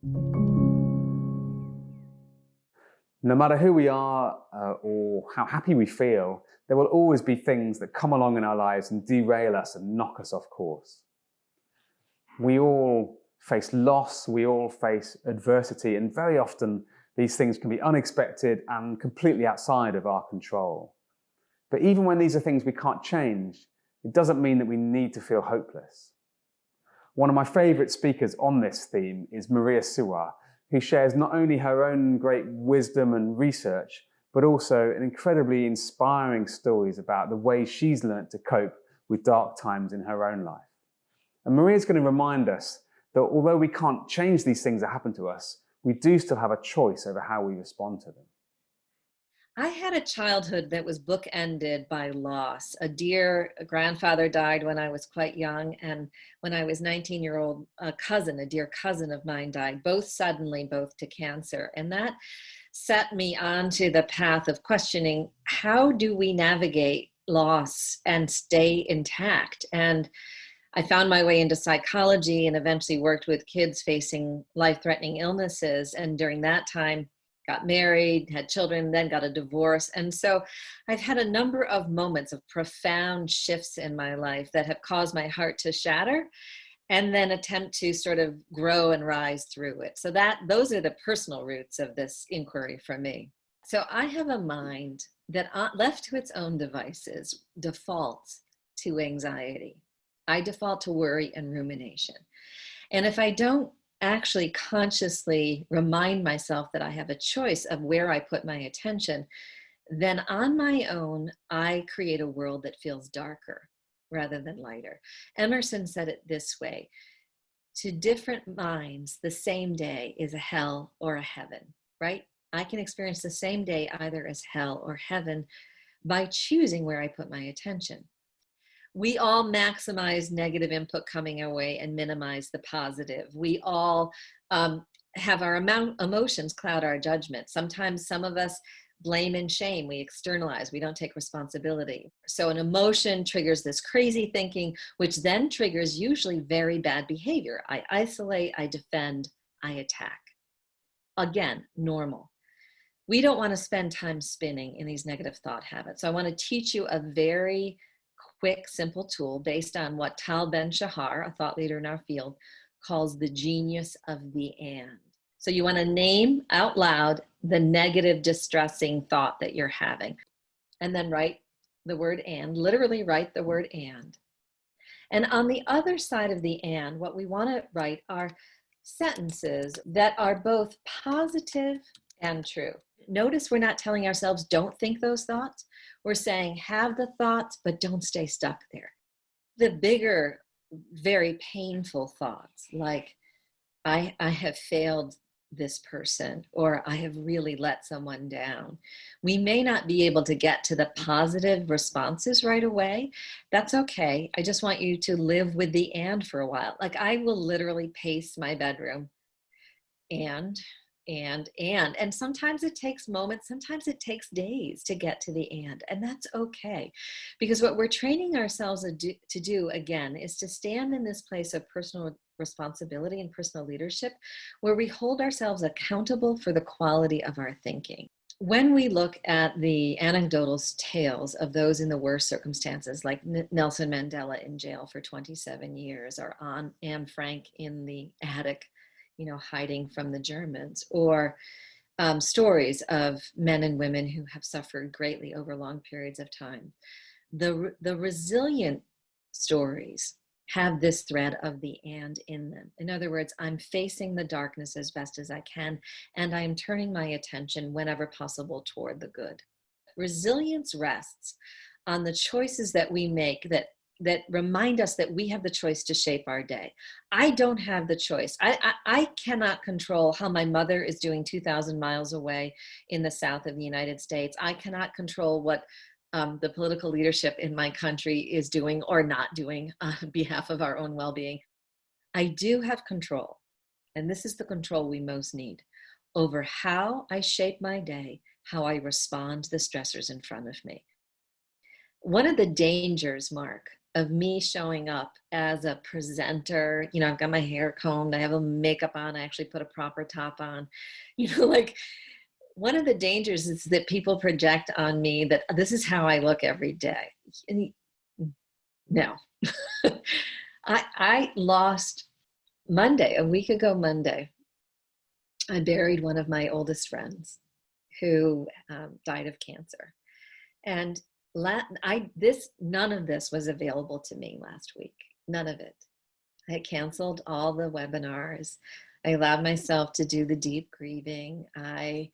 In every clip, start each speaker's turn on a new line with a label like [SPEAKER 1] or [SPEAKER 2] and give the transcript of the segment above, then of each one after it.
[SPEAKER 1] No matter who we are or how happy we feel, there will always be things that come along in our lives and derail us and knock us off course. We all face loss, we all face adversity, and very often these things can be unexpected and completely outside of our control. But even when these are things we can't change, it doesn't mean that we need to feel hopeless. One of my favourite speakers on this theme is Maria Sirois, who shares not only her own great wisdom and research, but also an incredibly inspiring stories about the way she's learnt to cope with dark times in her own life. And Maria's going to remind us that although we can't change these things that happen to us, we do still have a choice over how we respond to them.
[SPEAKER 2] I had a childhood that was bookended by loss. A dear grandfather died when I was quite young, and when I was 19-year-old, a dear cousin of mine died, both suddenly, both to cancer. And that set me onto the path of questioning, how do we navigate loss and stay intact? And I found my way into psychology and eventually worked with kids facing life-threatening illnesses. And during that time, got married, had children, then got a divorce. And so I've had a number of moments of profound shifts in my life that have caused my heart to shatter and then attempt to sort of grow and rise through it. So those are the personal roots of this inquiry for me. So I have a mind that left to its own devices defaults to anxiety. I default to worry and rumination. And if I don't actually consciously remind myself that I have a choice of where I put my attention, then on my own, I create a world that feels darker rather than lighter. Emerson said it this way: to different minds, the same day is a hell or a heaven, right? I can experience the same day either as hell or heaven by choosing where I put my attention. We all maximize negative input coming our way and minimize the positive. We all have our emotions cloud our judgment. Sometimes some of us blame and shame. We externalize. We don't take responsibility. So an emotion triggers this crazy thinking, which then triggers usually very bad behavior. I isolate, I defend, I attack. Again, normal. We don't want to spend time spinning in these negative thought habits. So I want to teach you a very quick, simple tool based on what Tal Ben-Shahar, a thought leader in our field, calls the genius of the and. So you want to name out loud the negative, distressing thought that you're having, and then write the word and, literally write the word and. And on the other side of the and, what we want to write are sentences that are both positive and true. Notice we're not telling ourselves, don't think those thoughts. We're saying, have the thoughts, but don't stay stuck there. The bigger, very painful thoughts, like, I have failed this person, or I have really let someone down. We may not be able to get to the positive responses right away. That's okay. I just want you to live with the and for a while. Like, I will literally pace my bedroom and sometimes it takes moments, sometimes it takes days to get to the and that's okay. Because what we're training ourselves to do again is to stand in this place of personal responsibility and personal leadership, where we hold ourselves accountable for the quality of our thinking. When we look at the anecdotal tales of those in the worst circumstances, like Nelson Mandela in jail for 27 years, or Anne Frank in the attic, hiding from the Germans, or stories of men and women who have suffered greatly over long periods of time. The resilient stories have this thread of the and in them. In other words, I'm facing the darkness as best as I can, and I'm turning my attention whenever possible toward the good. Resilience rests on the choices that we make that remind us that we have the choice to shape our day. I don't have the choice. I cannot control how my mother is doing 2,000 miles away in the south of the United States. I cannot control what the political leadership in my country is doing or not doing on behalf of our own well-being. I do have control, and this is the control we most need, over how I shape my day, how I respond to the stressors in front of me. One of the dangers, Mark, of me showing up as a presenter, I've got my hair combed, I have a makeup on, I actually put a proper top on, like one of the dangers is that people project on me that this is how I look every day. And no, I lost Monday, a week ago Monday, I buried one of my oldest friends who died of cancer. And none of this was available to me last week. None of it. I had canceled all the webinars. I allowed myself to do the deep grieving. I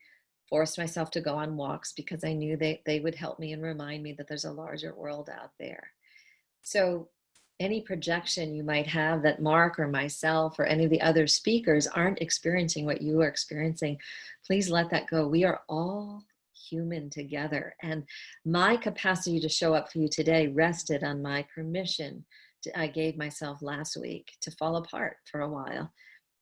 [SPEAKER 2] forced myself to go on walks because I knew they would help me and remind me that there's a larger world out there. So any projection you might have that Mark or myself or any of the other speakers aren't experiencing what you are experiencing, please let that go. We are all human together. And my capacity to show up for you today rested on my permission I gave myself last week to fall apart for a while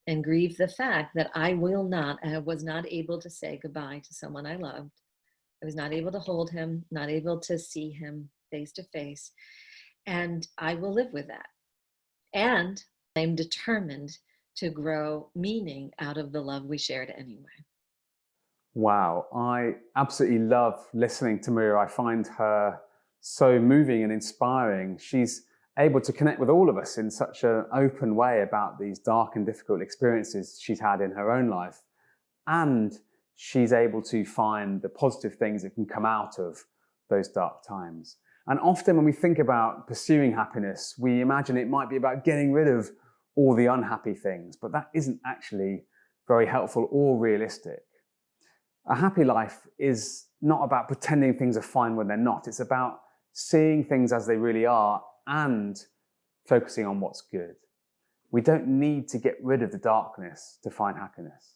[SPEAKER 2] and grieve the fact that I was not able to say goodbye to someone I loved. I was not able to hold him, not able to see him face to face. And I will live with that. And I'm determined to grow meaning out of the love we shared anyway.
[SPEAKER 1] Wow, I absolutely love listening to Maria. I find her so moving and inspiring. She's able to connect with all of us in such an open way about these dark and difficult experiences she's had in her own life. And she's able to find the positive things that can come out of those dark times. And often when we think about pursuing happiness, we imagine it might be about getting rid of all the unhappy things, but that isn't actually very helpful or realistic. A happy life is not about pretending things are fine when they're not. It's about seeing things as they really are and focusing on what's good. We don't need to get rid of the darkness to find happiness.